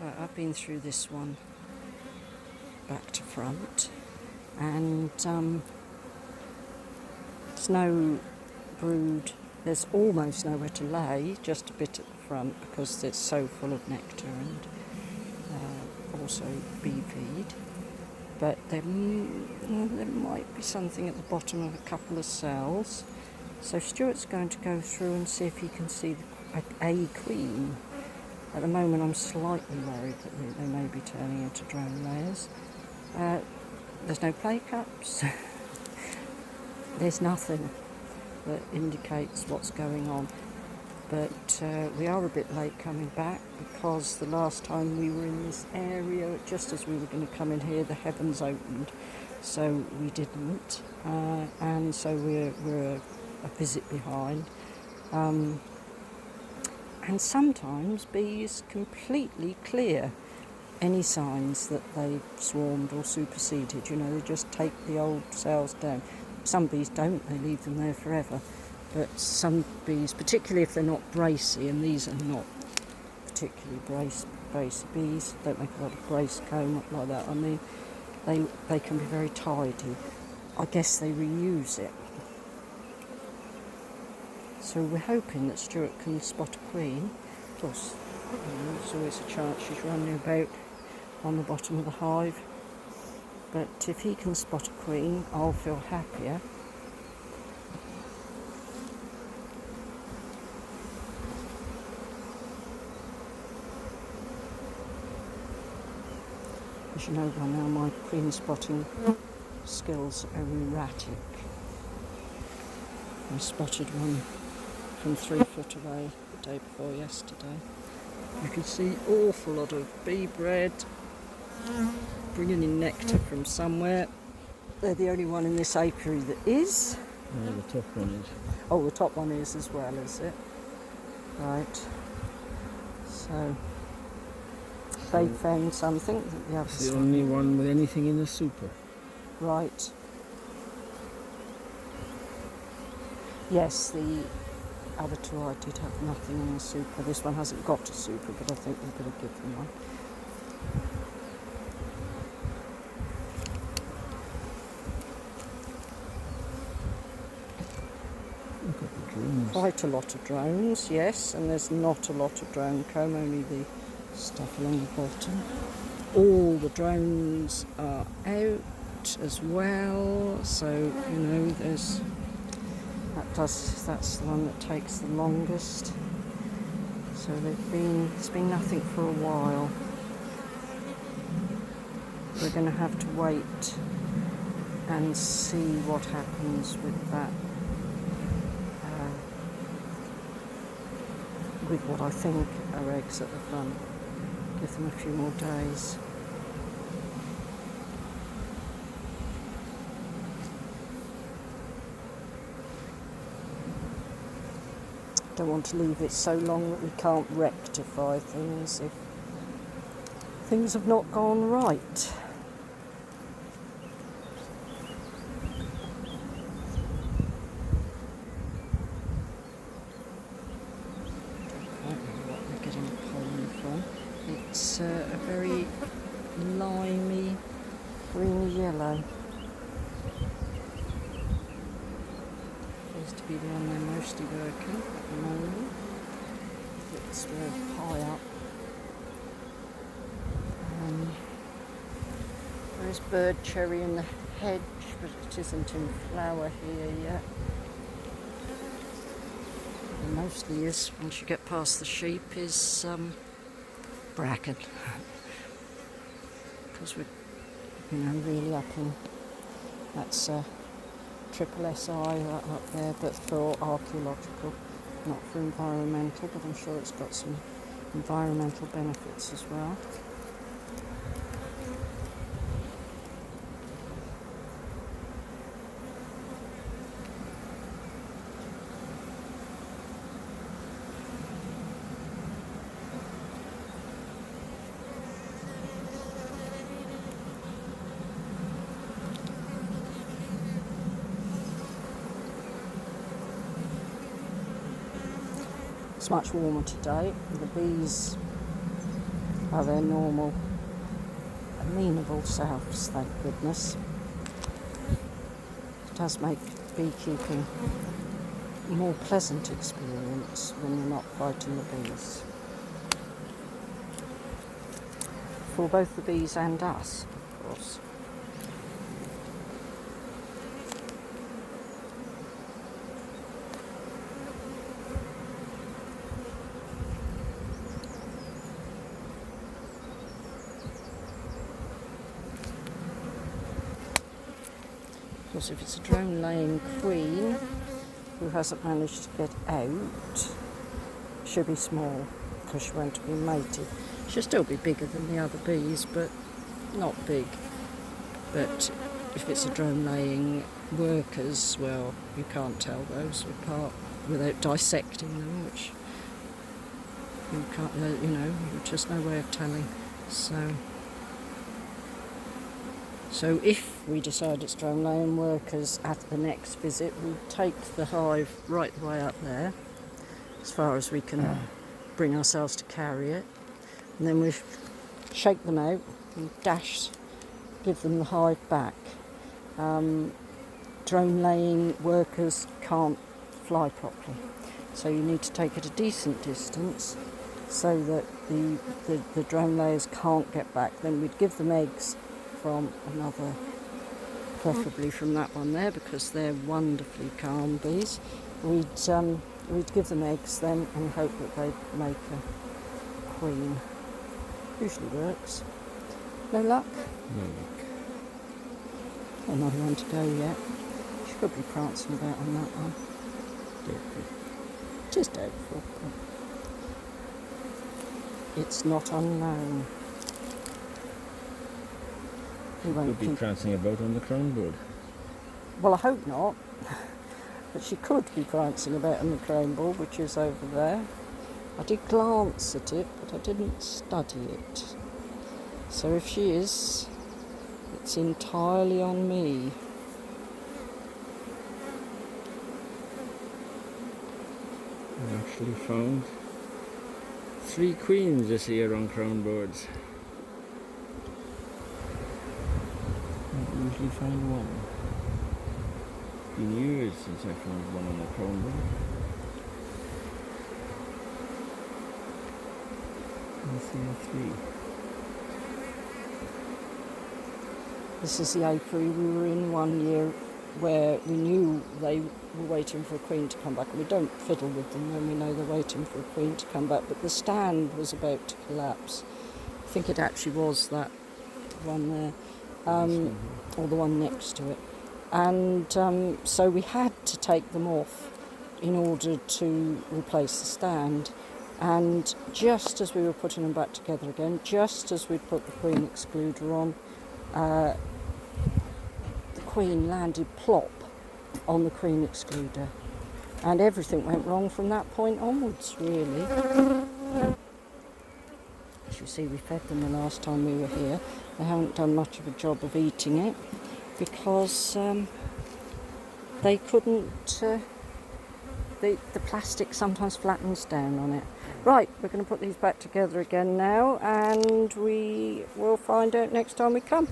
I've been through this one back to front, and there's no brood. There's almost nowhere to lay, just a bit at the front because it's so full of nectar and also bee feed. But there might be something at the bottom of a couple of cells. So Stuart's going to go through and see if he can see a queen. At the moment I'm slightly worried that they may be turning into drone layers. There's no play cups. There's nothing that indicates what's going on. But we are a bit late coming back because the last time we were in this area, just as we were going to come in here, the heavens opened. So we didn't. And so we're a visit behind. And sometimes bees completely clear any signs that they've swarmed or superseded. You know, they just take the old cells down. Some bees don't, they leave them there forever. But some bees, particularly if they're not bracy, and these are not particularly bracy bees, don't make a lot of brace comb like that. I mean, they can be very tidy. I guess they reuse it. So we're hoping that Stuart can spot a queen. Of course, there's always a chance she's running about on the bottom of the hive. But if he can spot a queen, I'll feel happier. As you know by now, my queen spotting skills are erratic. I spotted one from 3 foot away the day before yesterday. You can see awful lot of bee bread bringing in nectar from somewhere. They're the only one in this apiary that is. Yeah, the top one is. Oh, the top one is as well, is it? Right. So they found something that the others. It's the only one with anything in the super. Right. Yes, the other two I did have nothing in the super. This one hasn't got a super, but I think we're going to give them one. Look at the drones. Quite a lot of drones, yes, and there's not a lot of drone comb, only the stuff along the bottom. All the drones are out as well, so you know there's that's the one that takes the longest. So it's been nothing for a while. We're going to have to wait and see what happens with that. With what I think are eggs at the front. Give them a few more days. Don't want to leave it so long that we can't rectify things if things have not gone right. It's a very limey green yellow. Appears to be the one they're mostly working at the moment. It's high up. There's bird cherry in the hedge, but it isn't in flower here yet. It mostly is, once you get past the sheep, is bracken. Because we're, really up in, that's triple SI up there, but for archaeological, not for environmental, but I'm sure it's got some environmental benefits as well. It's much warmer today. The bees are their normal, amenable selves, thank goodness. It does make beekeeping a more pleasant experience when you're not fighting the bees. For both the bees and us, of course. Of course, if it's a drone-laying queen who hasn't managed to get out, she'll be small because she won't have been mated. She'll still be bigger than the other bees, but not big. But if it's a drone-laying workers, well, you can't tell those apart without dissecting them, which you can't, there's just no way of telling. So if we decide it's drone-laying workers at the next visit, we take the hive right the way up there, as far as we can bring ourselves to carry it. And then we shake them out and give them the hive back. Drone-laying workers can't fly properly, so you need to take it a decent distance so that the drone layers can't get back. Then we'd give them eggs from another, preferably from that one there, because they're wonderfully calm bees. We'd give them eggs then and hope that they'd make a queen. Usually works. No luck? No luck. Another one to go yet. She could be prancing about on that one. Doubtful. Just doubtful. It's not unknown. We won't Could be prancing about on the crown board. Well, I hope not. But she could be prancing about on the crown board, which is over there. I did glance at it, but I didn't study it. So if she is, it's entirely on me. I actually found 3 queens this year on crown boards. I usually find one. Been years since I found one on a crown board. I see 3. This is the apiary we were in one year where we knew they were waiting for a queen to come back. And we don't fiddle with them when we know they're waiting for a queen to come back, but the stand was about to collapse. I think it actually was that one there, or the one next to it. And so we had to take them off in order to replace the stand. And just as we were putting them back together again, just as we'd put the queen excluder on, the queen landed plop on the queen excluder, and everything went wrong from that point onwards, really. As you see, we fed them the last time we were here. They haven't done much of a job of eating it because they couldn't, the plastic sometimes flattens down on it. Right, we're going to put these back together again now, and we will find out next time we come.